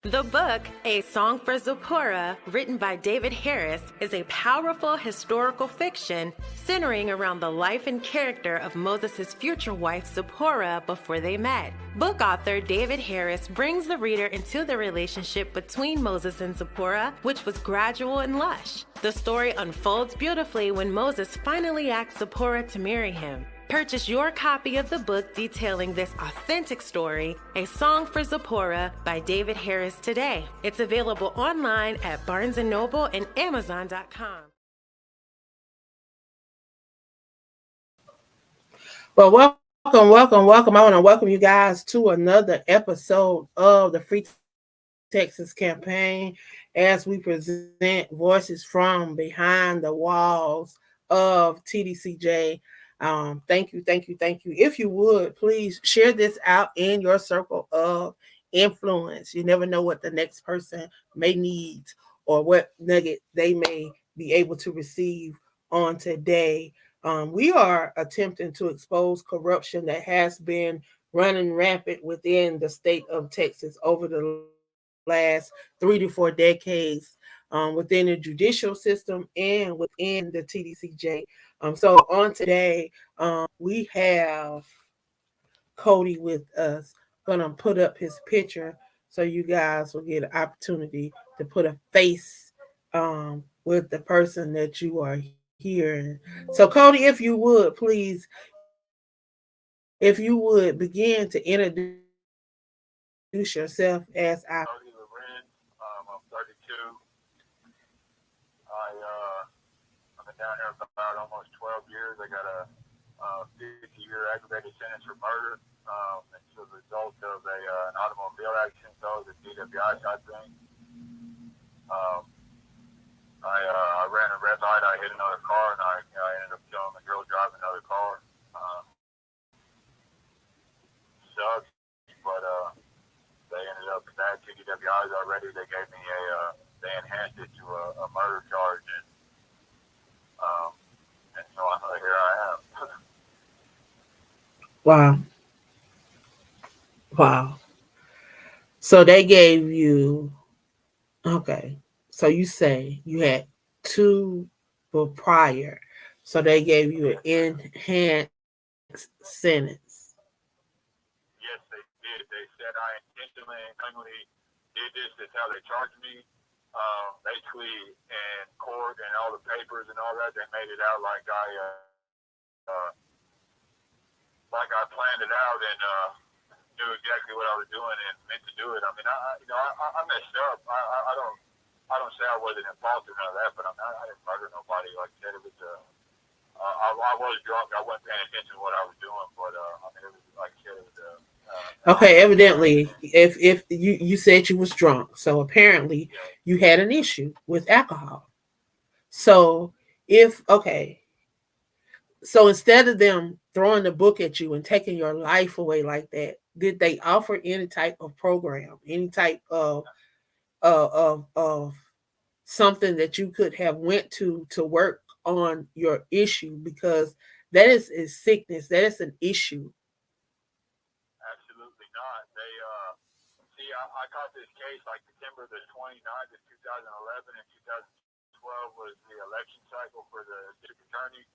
The book, A Song for Zipporah, written by David Harris, is a powerful historical fiction centering around the life and character of Moses' future wife Zipporah before they met. Book author David Harris brings the reader into the relationship between Moses and Zipporah, which was gradual and lush. The story unfolds beautifully when Moses finally asks Zipporah to marry him. Purchase your copy of the book detailing this authentic story, A Song for Zipporah by David Harris today. It's available online at Barnes & Noble and Amazon.com. Well, welcome. I want to welcome you guys to another episode of the Free Texas campaign as we present voices from behind the walls of TDCJ. Thank you. If you would, please share this out in your circle of influence. You never know what the next person may need or what nugget they may be able to receive on today. We are attempting to expose corruption that has been running rampant within the state of Texas over the last 3 to 4 decades, within the judicial system and within the TDCJ. So on today, we have CODY with us. Gonna put up his picture so you guys will get an opportunity to put a face with the person that you are hearing. So CODY, if you would, please, begin to introduce yourself as our CODY LORENZ. I'm 32. I've been down here about almost 12 years. I got a 50-year aggravated sentence for murder. It's a result of an automobile accident, so the DWI side thing. I ran a red light. I hit another car, and I ended up killing the girl driving another car. Sucks, but they ended up bad TDWIs already. They gave me they enhanced it to a murder charge, and so here I am. Wow. So they gave you, okay. So you say you had 2 prior. So they gave you an enhanced sentence. Yes, they did. They said I intentionally and knowingly did this. That's how they charged me. Basically, in court and all the papers and all that, they made it out like I planned it out and knew exactly what I was doing and meant to do it. I mean, I messed up. I don't say I wasn't involved in none of that, but I didn't murder nobody. Like I said, it was I was drunk. I wasn't paying attention to what I was doing, but I mean, it was like I said, it was. Okay, evidently, if you said you was drunk, so apparently you had an issue with alcohol. So so instead of them throwing the book at you and taking your life away like that, did they offer any type of program, any type of something that you could have went to work on your issue? Because that is sickness, that is an issue. Absolutely not. They see, I caught this case like December the 29th of 2011, and 2012 was the election cycle for the district attorney.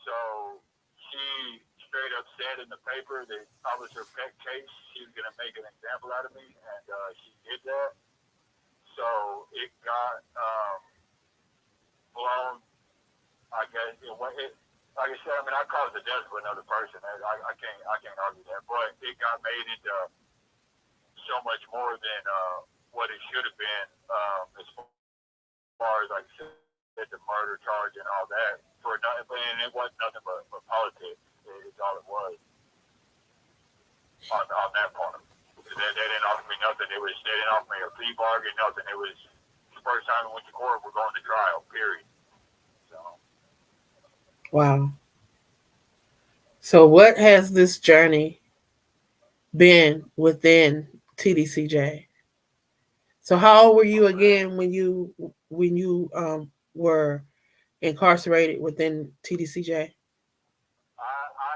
So she straight up said in the paper that I was her pet case. She was going to make an example out of me, and she did that. So it got blown. I guess like I said, I mean, I caused the death of another person. I can't argue that, but it got made into so much more than what it should have been, as far as like the murder charge and all that. And it wasn't nothing but politics. It's all it was on that part. They didn't offer me nothing. They didn't offer me a plea bargain, nothing. It was the first time we went to court. We're going to trial. Period. So. Wow. So what has this journey been within TDCJ? So how old were you again when you were incarcerated within TDCJ?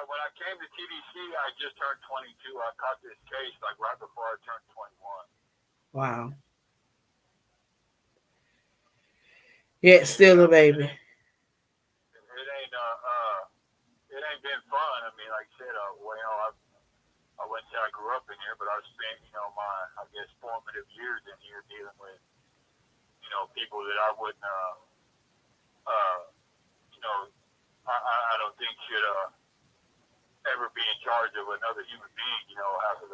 When I I came to TDC, I just turned 22. I caught this case like right before I turned 21. Wow. Yeah, still a baby. It ain't been fun. I mean, like I said, I wouldn't say I grew up in here, but I spent, my, I guess, formative years in here dealing with, people that I wouldn't, I don't think should ever be in charge of another human being. Half of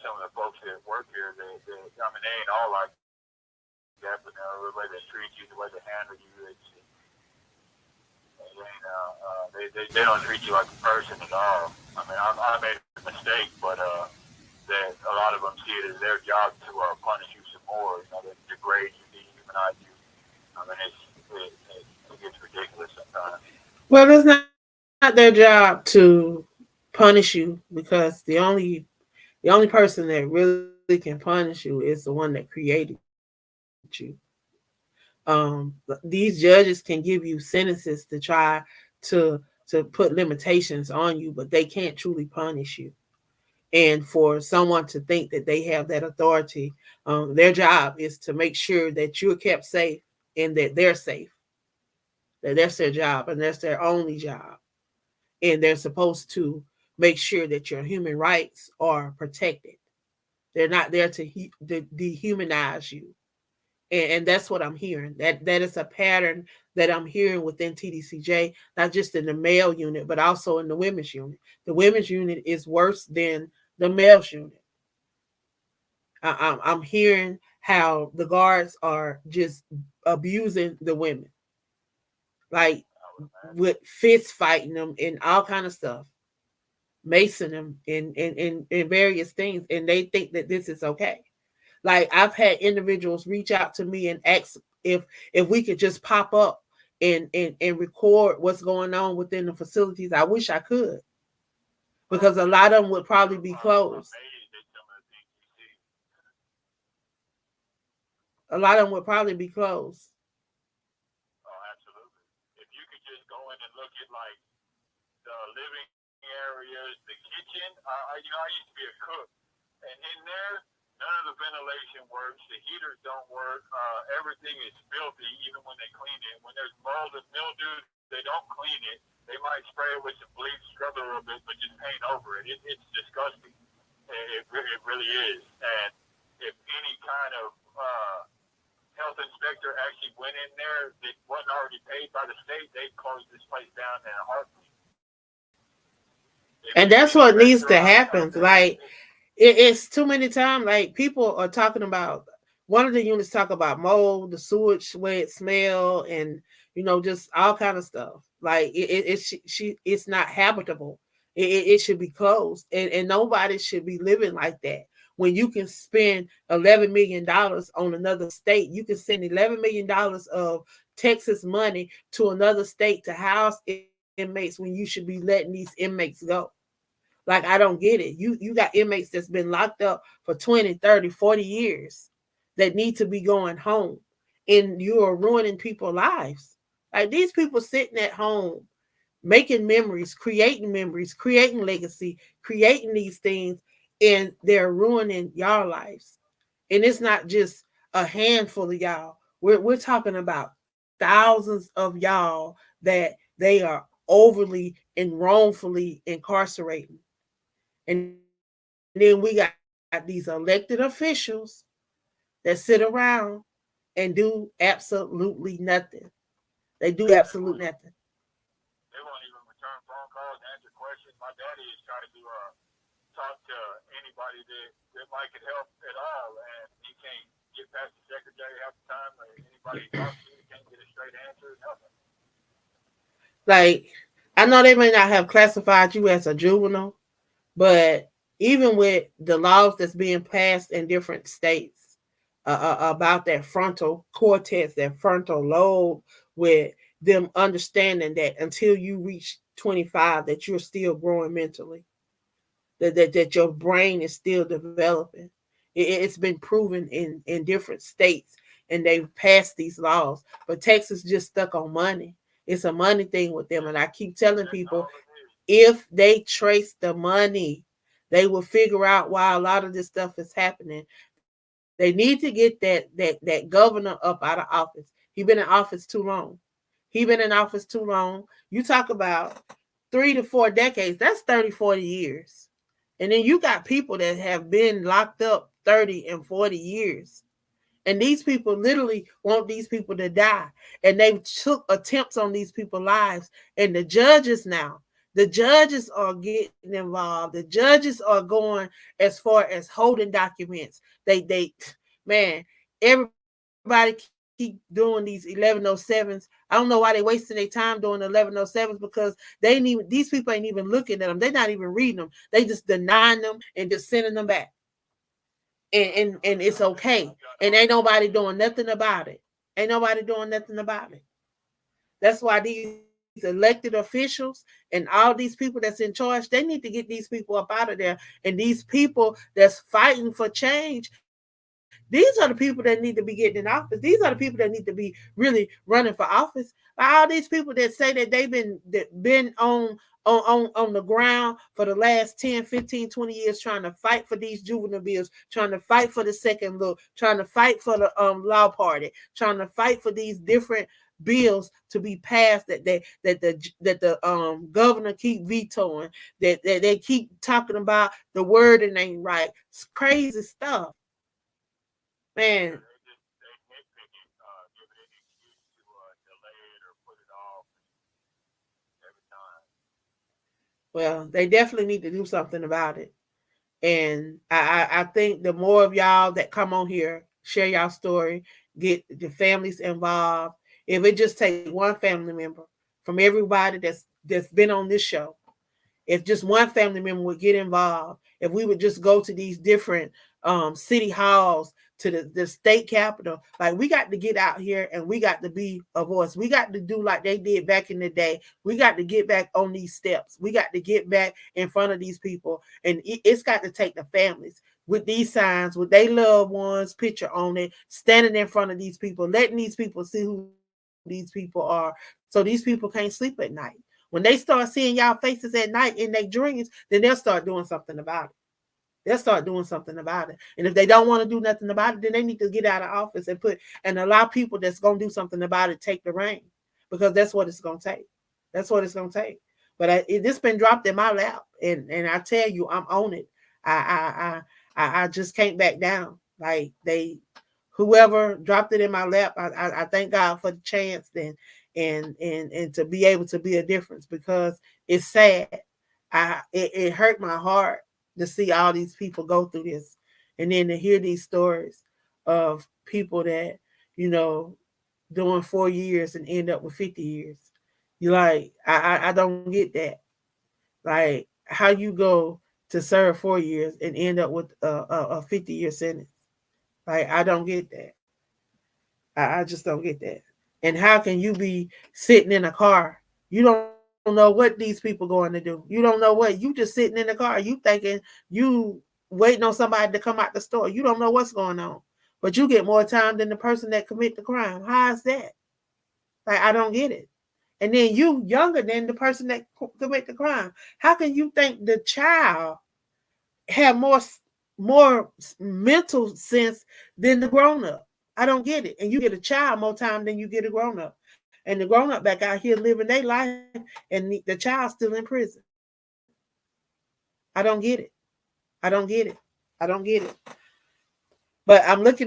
some of the folks that work here, I mean, they ain't all like that, but the way they treat you, the way they handle you, they don't treat you like a person at all. I mean, I made a mistake, but that a lot of them see it as their job to punish you some more. They degrade you, dehumanize you. I mean, it gets ridiculous sometimes. Well, it's not their job to punish you, because the only person that really can punish you is the one that created you. These judges can give you sentences to try to put limitations on you, but they can't truly punish you. And for someone to think that they have that authority, their job is to make sure that you're kept safe and that they're safe. That's their job, and that's their only job. And they're supposed to make sure that your human rights are protected. They're not there to dehumanize you. And that's what I'm hearing. That is a pattern that I'm hearing within TDCJ, not just in the male unit, but also in the women's unit. The women's unit is worse than the male's unit. I'm hearing how the guards are just abusing the women, like with fist fighting them and all kind of stuff, macing them in various things, and they think that this is okay. Like, I've had individuals reach out to me and ask if we could just pop up and record what's going on within the facilities. I wish I could, because a lot of them would probably be closed. A lot of them would probably be closed. Oh, absolutely. If you could just go in and look at like the living areas, the kitchen. I used to be a cook, and in there, none of the ventilation works. The heaters don't work. Everything is filthy, even when they clean it. When there's mold and mildew, they don't clean it. They might spray it with some bleach, scrub it a little bit, but just paint over it. It's disgusting. It really is. And if any kind of health inspector actually went in there that wasn't already paid by the state, they'd close this place down in a heartbeat. And that's what needs to happen. Like, it's too many times, like, people are talking about, one of the units talk about mold, the sewage, wet smell, and just all kind of stuff. Like, it's not habitable. It should be closed, and nobody should be living like that. When you can spend $11 million on another state, you can send $11 million of Texas money to another state to house inmates, when you should be letting these inmates go. Like, I don't get it. You got inmates that's been locked up for 20, 30, 40 years that need to be going home, and you are ruining people's lives. Like, these people sitting at home making memories, creating legacy, creating these things, and they're ruining y'all lives. And it's not just a handful of y'all. We're talking about thousands of y'all that they are overly and wrongfully incarcerating. And then we got these elected officials that sit around and do absolutely nothing. They do absolutely nothing. They won't even return phone calls, answer questions. My daddy is trying to talk to anybody that might could help at all, and he can't get past the secretary half the time. Or anybody he talks to, he can't get a straight answer. Nothing. Like, I know they may not have classified you as a juvenile, but even with the laws that's being passed in different states about that frontal cortex, that frontal lobe, with them understanding that until you reach 25, that you're still growing mentally, that your brain is still developing. It's been proven in different states, and they've passed these laws. But Texas just stuck on money. It's a money thing with them, and I keep telling people, if they trace the money, they will figure out why a lot of this stuff is happening. They need to get that governor up out of office. He been in office too long. He been in office too long. You talk about 3 to 4 decades. That's 30, 40 years. And then you got people that have been locked up 30 and 40 years. And these people literally want these people to die. And they took attempts on these people's lives. And the judges are getting involved. The judges are going as far as holding documents. Man, everybody keep doing these 1107s. I don't know why they wasting their time doing 1107s, because these people ain't even looking at them. They're not even reading them. They just denying them and just sending them back. And it's okay. And ain't nobody doing nothing about it. Ain't nobody doing nothing about it. That's why these elected officials and all these people that's in charge, they need to get these people up out of there. And these people that's fighting for change, these are the people that need to be getting in office. These are the people that need to be really running for office. All these people that say that they've been on the ground for the last 10, 15, 20 years trying to fight for these juvenile bills, trying to fight for the second look, trying to fight for the law party, trying to fight for these different bills to be passed that the governor keep vetoing, that they keep talking about the wording ain't right. It's crazy stuff. Man. Well, they definitely need to do something about it. And I think the more of y'all that come on here, share y'all story, get the families involved. If it just take one family member from everybody that's been on this show, if just one family member would get involved, if we would just go to these different city halls, to the state capitol, like we got to get out here and we got to be a voice. We got to do like they did back in the day. We got to get back on these steps. We got to get back in front of these people, and it's got to take the families with these signs, with their loved ones picture on it, standing in front of these people, letting these people see who these people are, so these people can't sleep at night. When they start seeing y'all faces at night in their dreams, then they'll start doing something about it. They'll start doing something about it. And if they don't want to do nothing about it, then they need to get out of office and allow people that's going to do something about it take the reign, because that's what it's going to take. That's what it's going to take. But this been dropped in my lap, and I tell you, I'm on it. I just can't back down. Like whoever dropped it in my lap, I thank God for the chance and to be able to be a difference, because it's sad. It hurt my heart to see all these people go through this, and then to hear these stories of people that, doing 4 years and end up with 50 years. You like, I don't get that. Like, how you go to serve 4 years and end up with a 50-year sentence. Like, I don't get that. I just don't get that. And how can you be sitting in a car? You don't know what these people going to do. You don't know what. You just sitting in the car. You thinking you waiting on somebody to come out the store. You don't know what's going on. But you get more time than the person that commit the crime. How is that? Like, I don't get it. And then you younger than the person that commit the crime. How can you think the child have more mental sense than the grown up? I don't get it. And you get a child more time than you get a grown up. And the grown up back out here living their life, and the child's still in prison. I don't get it. I don't get it. I don't get it. But I'm just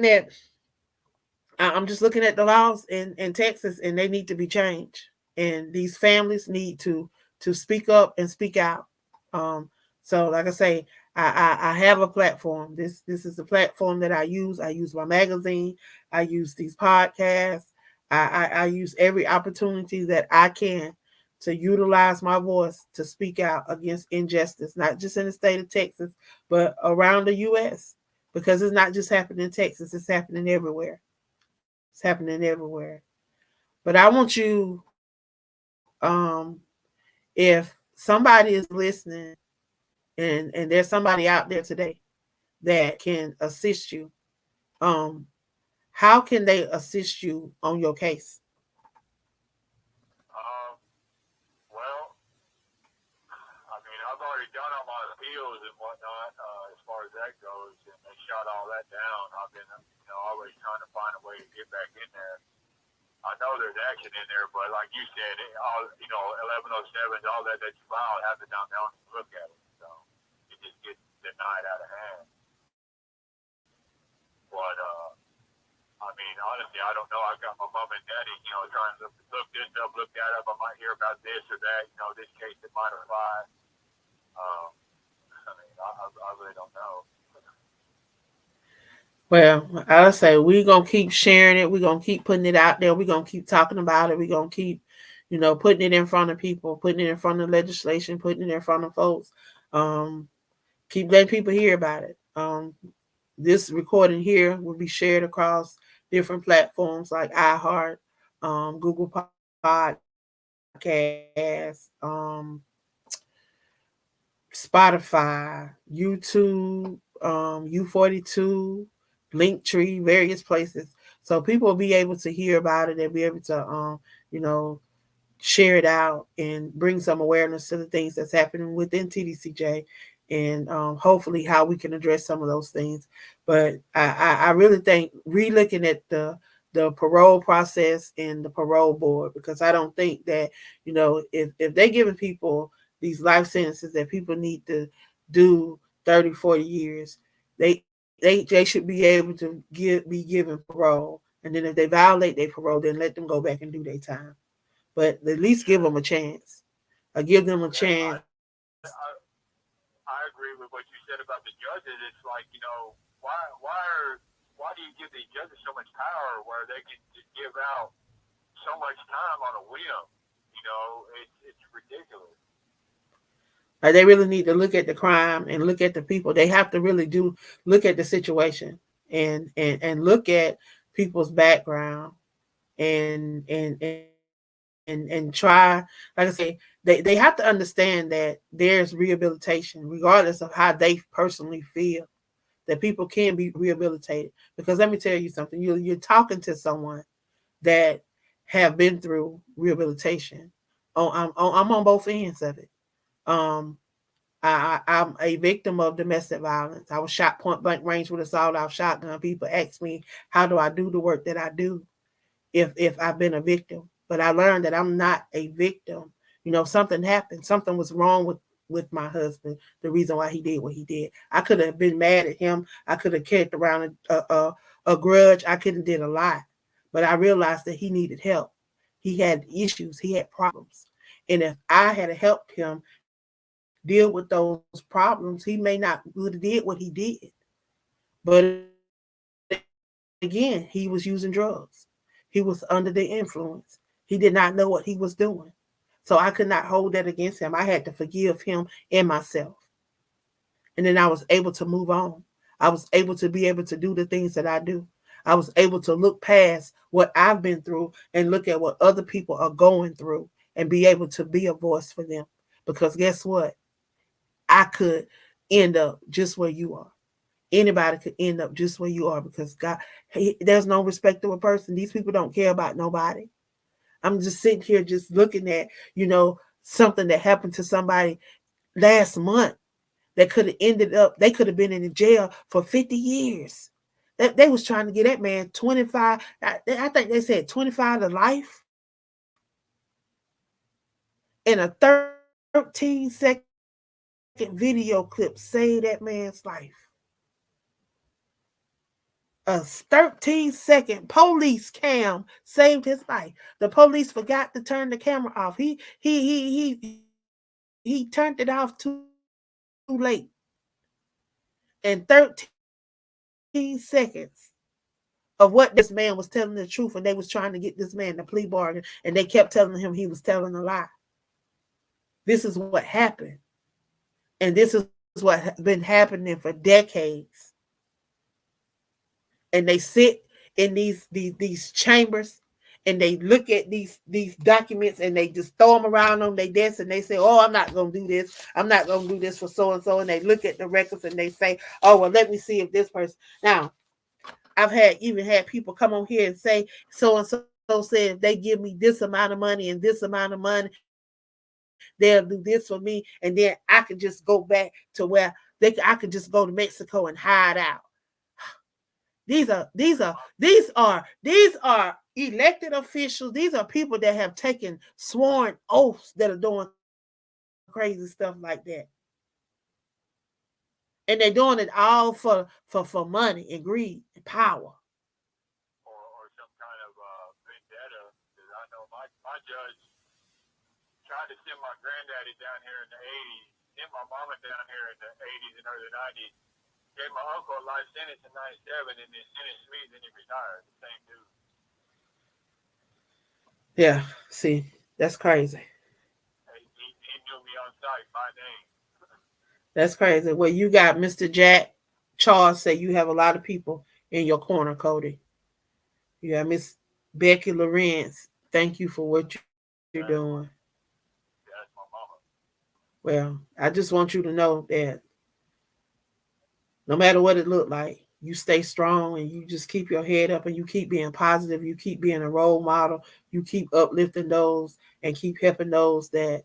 looking at the laws in Texas, and they need to be changed. And these families need to speak up and speak out. So like I say, I have a platform. This is a platform that I use. I use my magazine. I use these podcasts. I use every opportunity that I can to utilize my voice to speak out against injustice, not just in the state of Texas, but around the U.S. Because it's not just happening in Texas, it's happening everywhere. It's happening everywhere. But I want you, if somebody is listening and there's somebody out there today that can assist you, how can they assist you on your case? Well, I've already done all my appeals and whatnot as far as that goes, and they shot all that down. I've been, always trying to find a way to get back in there. I know there's action in there, but like you said, all 1107s, all that you filed, have to down to look at it. So it just gets denied out of hand. But I mean, honestly, I don't know. I got my mom and daddy, trying to look this up, look that up. I might hear about this or that. This case that might apply. I mean, I really don't know. Well, I say we're gonna keep sharing it. We're gonna keep putting it out there. We're gonna keep talking about it. We're gonna keep, putting it in front of people, putting it in front of legislation, putting it in front of folks. Keep letting people hear about it. This recording here will be shared across different platforms like iHeart, Google Podcasts, Spotify, YouTube, U42, Linktree, various places. So people will be able to hear about it and be able to, share it out and bring some awareness to the things that's happening within TDCJ and hopefully how we can address some of those things. But I really think re-looking at the parole process and the parole board, because I don't think that, if they're giving people these life sentences that people need to do 30, 40 years, they should be able to be given parole. And then if they violate their parole, then let them go back and do their time. But at least give them a chance. Or give them a chance. I agree with what you said about the judges. It's like, why do you give these judges so much power where they can just give out so much time on a whim? It's ridiculous. Like they really need to look at the crime and look at the people. They have to really look at the situation and look at people's background and try, like I say, they have to understand that there's rehabilitation, regardless of how they personally feel, that people can be rehabilitated. Because let me tell you something, you're talking to someone that have been through rehabilitation. I'm on both ends of it. I'm a victim of domestic violence. I was shot point blank range with a sawed-off shotgun. People ask me, how do I do the work that I do if I've been a victim? But I learned that I'm not a victim. Something happened. Something was wrong with my husband. The reason why he did what he did. I could have been mad at him. I could have carried around a grudge. I could have did a lot. But I realized that he needed help. He had issues. He had problems. And if I had helped him deal with those problems, he may not would have did what he did. But again, he was using drugs. He was under the influence. He did not know what he was doing. So I could not hold that against him. I had to forgive him and myself. And then I was able to move on. I was able to do the things that I do. I was able to look past what I've been through and look at what other people are going through and be able to be a voice for them. Because guess what? I could end up just where you are. Anybody could end up just where you are, because God, there's no respect of a person. These people don't care about nobody. I'm just sitting here just looking at, something that happened to somebody last month that could have ended up, they could have been in the jail for 50 years. They was trying to get that man 25, I think they said 25 to life. And a 13-second video clip saved that man's life. A 13-second police cam saved his life. The police forgot to turn the camera off. He turned it off too late. And 13 seconds of what this man was telling the truth, and they was trying to get this man to plea bargain, and they kept telling him he was telling a lie. This is what happened. And this is what has been happening for decades. And they sit in these chambers and they look at these documents and they just throw them around on their desk and they say, oh, I'm not going to do this. I'm not going to do this for so-and-so. And they look at the records and they say, oh, well, let me see if this person. Now, I've even had people come on here and say, so-and-so said if they give me this amount of money and this amount of money, they'll do this for me, and then I can just go back to where I could just go to Mexico and hide out. These are elected officials. These are people that have taken sworn oaths that are doing crazy stuff like that. And they're doing it all for money and greed and power. Or some kind of vendetta. Because I know my judge tried to send my granddaddy down here in the 80s, sent my mama down here in the 80s and early 90s, gave my uncle a life sentence in 97, and then sentenced me, then he retired. The same dude. Yeah, see, that's crazy. He knew me on sight by name. That's crazy. Well, you got Mr. Jack Charles say you have a lot of people in your corner, Cody. You got Miss Becky LORENZ. Thank you for what you're doing. That's my mama. Well, I just want you to know that no matter what it looked like, you stay strong and you just keep your head up and you keep being positive. You keep being a role model. You keep uplifting those and keep helping those that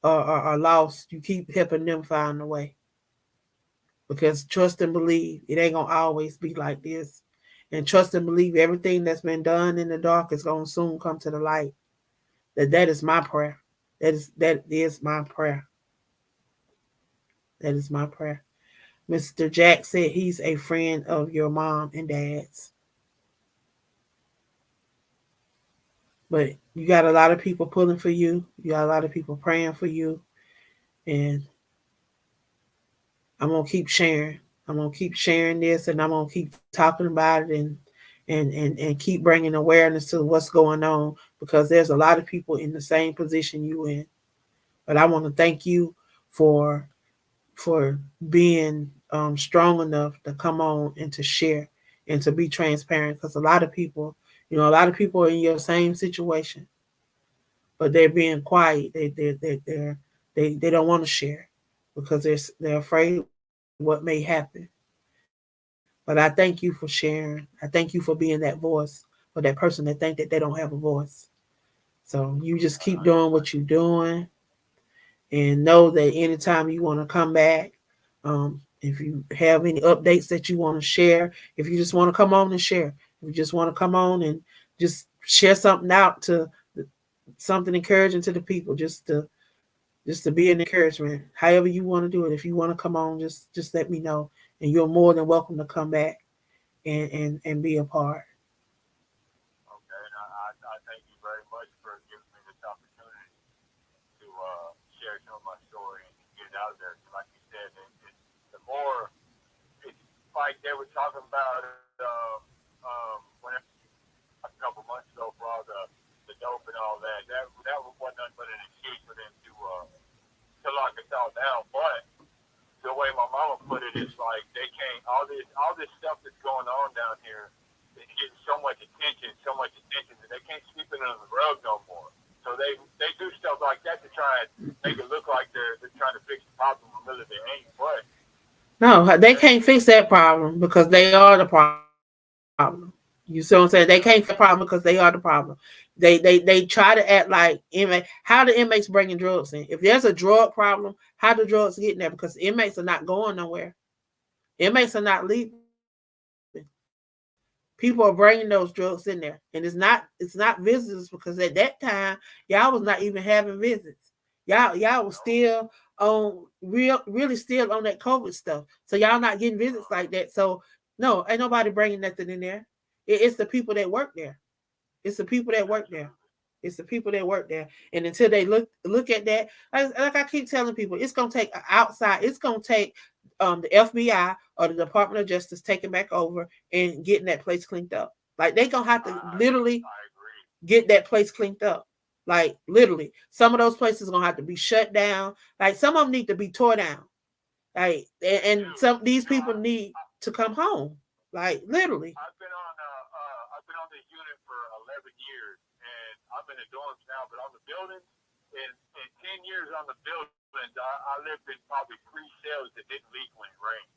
are lost. You keep helping them find a way. Because trust and believe, it ain't going to always be like this. And trust and believe everything that's been done in the dark is going to soon come to the light. That is my prayer. That is my prayer. That is my prayer. Mr. Jack said he's a friend of your mom and dad's. But you got a lot of people pulling for you. You got a lot of people praying for you. And I'm going to keep sharing. I'm going to keep sharing this, and I'm going to keep talking about it and keep bringing awareness to what's going on, because there's a lot of people in the same position you in. But I want to thank you for being strong enough to come on and to share and to be transparent, because a lot of people are in your same situation, but they're being quiet. They don't want to share because they're afraid what may happen. But I thank you for sharing. I thank you for being that voice for that person that think that they don't have a voice. So you just keep doing what you're doing, and know that anytime you want to come back, if you have any updates that you want to share, if you just want to come on and share, if you just want to come on and just share something out to something encouraging to the people, just to be an encouragement, however you want to do it. If you want to come on, just let me know, and you're more than welcome to come back and be a part. Okay, and I thank you very much for giving me this opportunity to share some of my story and get it out there. Like you said, the more, it's like they were talking about when a couple months ago for all the dope and all that. That wasn't nothing but an excuse for them to lock us all down. But the way my mama put it is like they can't, all this stuff that's going on down here is getting so much attention that they can't sweep it under the rug no more. So they do stuff like that to try and make it look like they're trying to fix the problem when really they ain't. But no, they can't fix that problem because they are the problem. You see what I'm saying? They can't fix the problem because they are the problem. They try to act like inmates. How the inmates bringing drugs in? If there's a drug problem, how the drugs getting there? Because inmates are not going nowhere. Inmates are not leaving. People are bringing those drugs in there, and it's not visitors, because at that time y'all was not even having visits. Y'all was still on really still on that COVID stuff. So y'all not getting visits like that. So no, ain't nobody bringing nothing in there. It's the people that work there. It's the people that work there. It's the people that work there. And until they look at that, like I keep telling people, it's gonna take outside. It's gonna take the FBI or the Department of Justice taking back over and getting that place cleaned up. Like they gonna have to literally get that place cleaned up. Like literally, some of those places gonna have to be shut down. Like some of them need to be tore down. Like and some these people need to come home. Like literally. I've been on this unit for 11 years, and I'm in the dorms now. But on the buildings, in 10 years on the buildings, I lived in probably 3 cells that didn't leak when it rained.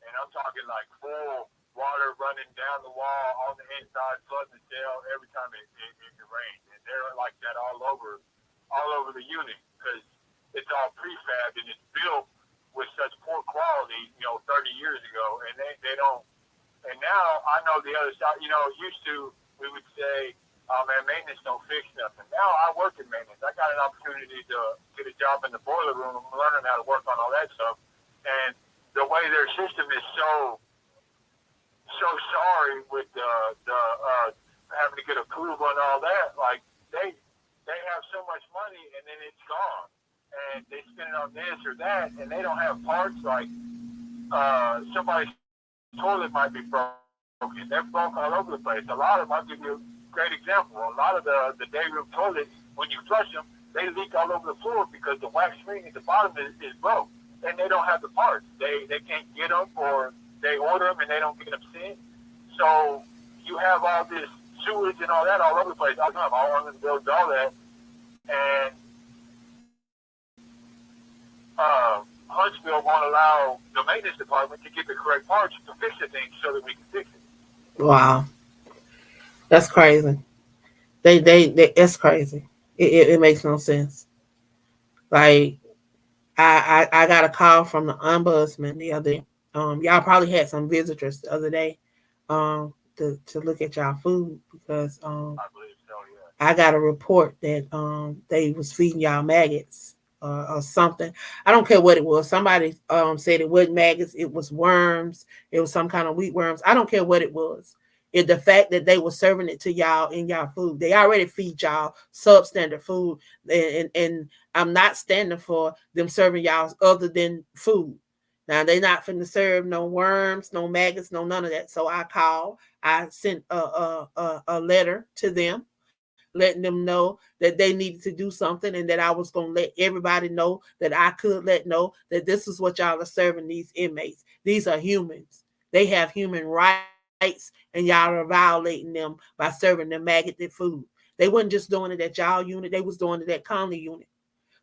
And I'm talking like full water running down the wall on the inside, flooding the cell every time it rained. And they're like that all over the unit, because it's all prefabbed and it's built with such poor quality, 30 years ago, and they don't. And now I know the other side. Used to we would say, "Oh man, maintenance don't fix nothing." Now I work in maintenance. I got an opportunity to get a job in the boiler room. I'm learning how to work on all that stuff, and the way their system is so sorry with the having to get approval and all that. Like they have so much money and then it's gone, and they spend it on this or that, and they don't have parts. Like somebody's toilet might be broken. They're broke all over the place. A lot of them, I'll give you a great example. A lot of the day room toilets, when you flush them, they leak all over the floor because the wax screen at the bottom is broke, and they don't have the parts. They can't get them, or they order them and they don't get them sent. So you have all this sewage and all that all over the place. All the time, all under the buildings, all that, and Huntsville won't allow the maintenance department to get the correct parts to fix the thing so that we can fix it. Wow, that's crazy. They it's crazy. It makes no sense. Like I got a call from the ombudsman the other day. Y'all probably had some visitors the other day to look at y'all food because I believe so, yeah. I got a report that they was feeding y'all maggots or something. I don't care what it was. Somebody said it wasn't maggots, it was worms, it was some kind of wheat worms. I don't care what it was. It's the fact that they were serving it to y'all in y'all food. They already feed y'all substandard food, and I'm not standing for them serving y'all other than food. Now they not finna serve no worms, no maggots, no none of that. So I called. I sent a letter to them, letting them know that they needed to do something, and that I was gonna let everybody know that I could let know that this is what y'all are serving these inmates. These are humans. They have human rights, and y'all are violating them by serving them maggoted food. They wasn't just doing it at y'all unit, they was doing it at Conley unit.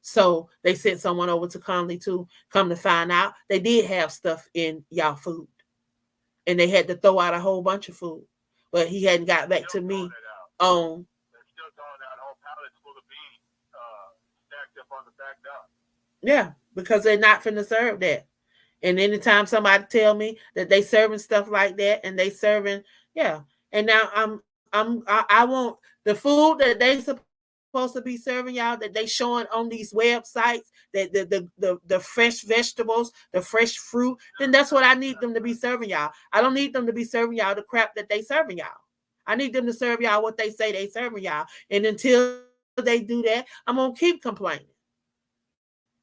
So they sent someone over to Conley to come to find out they did have stuff in y'all food. And they had to throw out a whole bunch of food. But he hadn't got back to me on. They're still throwing out whole pallets full of beans stacked up on the back dock. Yeah, because they're not finna serve that. And anytime somebody tell me that they serving stuff like that and they serving, yeah. And now I want the food that they supposed to be serving y'all, that they showing on these websites, that the fresh vegetables, the fresh fruit, then that's what I need them to be serving y'all. I don't need them to be serving y'all the crap that they serving y'all. I need them to serve y'all what they say they serving y'all. And until they do that, I'm gonna keep complaining.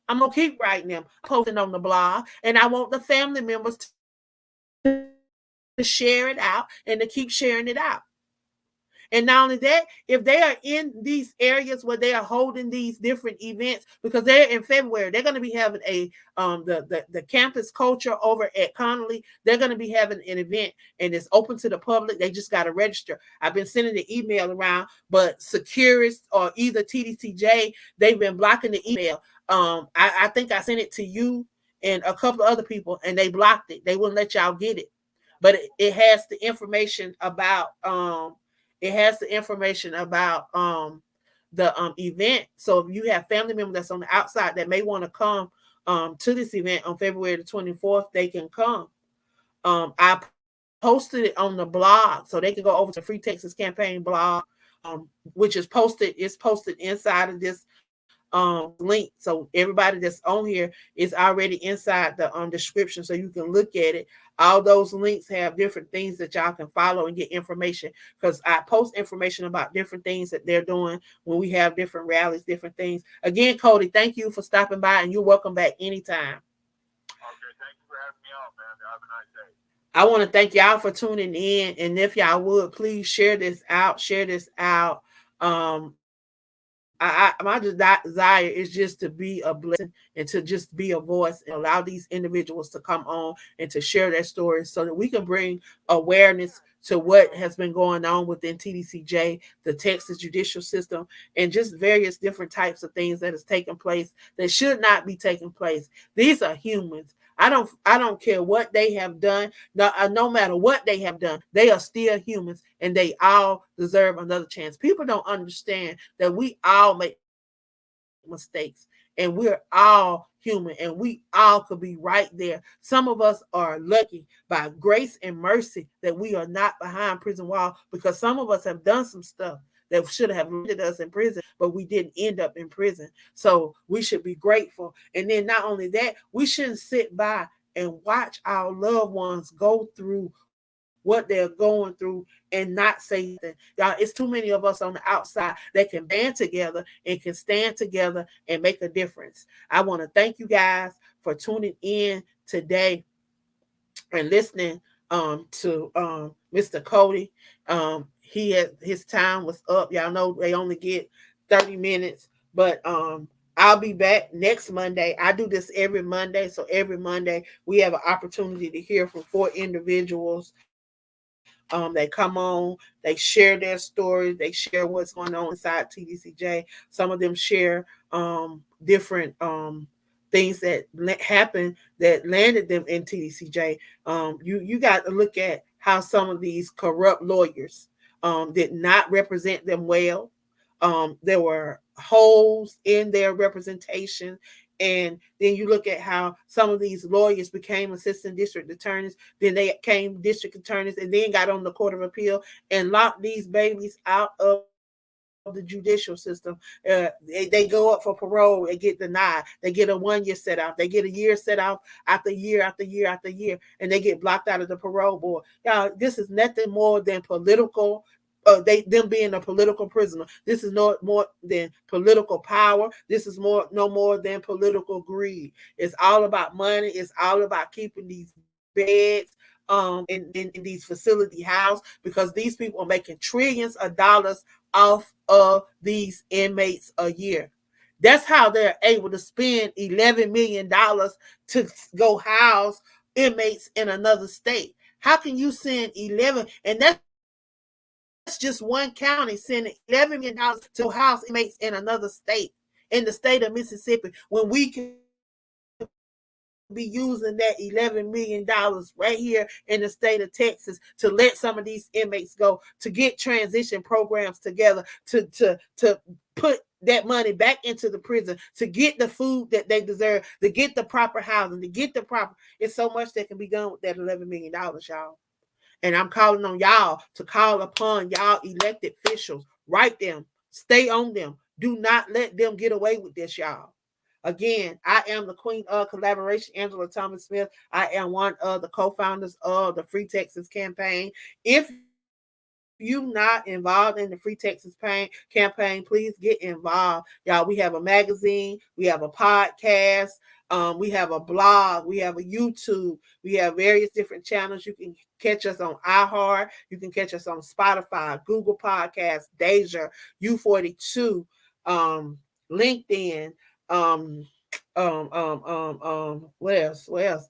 I'm gonna keep writing them, posting on the blog, and I want the family members to share it out and to keep sharing it out. And not only that, if they are in these areas where they are holding these different events, because they're in February, they're going to be having the campus culture over at Connolly. They're going to be having an event, and it's open to the public. They just got to register. I've been sending the email around, but Securist or either TDCJ, they've been blocking the email. I think I sent it to you and a couple of other people, and they blocked it. They wouldn't let y'all get it. But it has the information about the event. So if you have family members that's on the outside that may want to come to this event on February the 24th, they can come. I posted it on the blog, so they can go over to Free Texas Campaign blog, which is posted. It's posted inside of this link. So everybody that's on here is already inside the description, so you can look at it. All those links have different things that y'all can follow and get information, because I post information about different things that they're doing when we have different rallies, different things. Again, Cody, thank you for stopping by, and you're welcome back anytime. Okay, thank you for having me on, man. Have a nice day. I want to thank y'all for tuning in, and if y'all would please share this out. My desire is just to be a blessing and to just be a voice and allow these individuals to come on and to share their stories, so that we can bring awareness to what has been going on within TDCJ, the Texas judicial system, and just various different types of things that has taken place that should not be taking place. These are humans. I don't care what they have done. No matter what they have done, they are still humans, and they all deserve another chance. People don't understand that we all make mistakes, and we're all human, and we all could be right there. Some of us are lucky by grace and mercy that we are not behind prison wall, because some of us have done some stuff that should have landed us in prison, but we didn't end up in prison. So we should be grateful. And then not only that, we shouldn't sit by and watch our loved ones go through what they're going through and not say anything. Y'all, it's too many of us on the outside that can band together and can stand together and make a difference. I want to thank you guys for tuning in today and listening to Mr. CODY. He had, his time was up. Y'all know they only get 30 minutes, but I'll be back next Monday. I do this every Monday, so every Monday we have an opportunity to hear from 4 individuals. They come on, they share their stories, they share what's going on inside TDCJ. Some of them share different things that happened that landed them in TDCJ. You got to look at how some of these corrupt lawyers did not represent them well. There were holes in their representation. And then you look at how some of these lawyers became assistant district attorneys, then they became district attorneys, and then got on the Court of Appeal and locked these babies out of the judicial system. They go up for parole, they get denied. They get a 1 year set out. They get a year set out after year after year after year, and they get blocked out of the parole board. Y'all, this is nothing more than political. Them being a political prisoner. This is no more than political power. This is no more than political greed. It's all about money. It's all about keeping these beds in these facility housed, because these people are making trillions of dollars off of these inmates a year. That's how they're able to spend $11 million to go house inmates in another state. How can you send 11? And that's just one county sending $11 million to house inmates in another state, in the state of Mississippi, when we can be using that $11 million right here in the state of Texas to let some of these inmates go, to get transition programs together, to put that money back into the prison, to get the food that they deserve, to get the proper housing, to get the proper. It's so much that can be done with that $11 million, y'all. And I'm calling on y'all to call upon y'all elected officials. Write them. Stay on them. Do not let them get away with this, y'all. Again, I am the queen of collaboration, Angela Thomas Smith. I am one of the co-founders of the Free Texas Campaign. If you're not involved in the Free Texas campaign, please get involved. Y'all, we have a magazine, we have a podcast, we have a blog, we have a YouTube, we have various different channels. You can catch us on iHeart, you can catch us on Spotify, Google Podcasts, Deja, U42, LinkedIn, what else?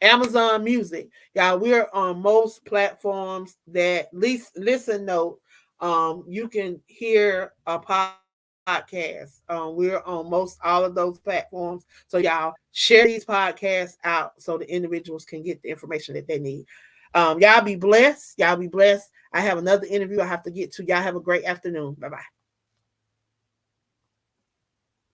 Amazon Music. Y'all, we're on most platforms that listen note. You can hear a podcast. We're on most all of those platforms. So y'all share these podcasts out so the individuals can get the information that they need. Y'all be blessed. Y'all be blessed. I have another interview I have to get to. Y'all have a great afternoon. Bye-bye.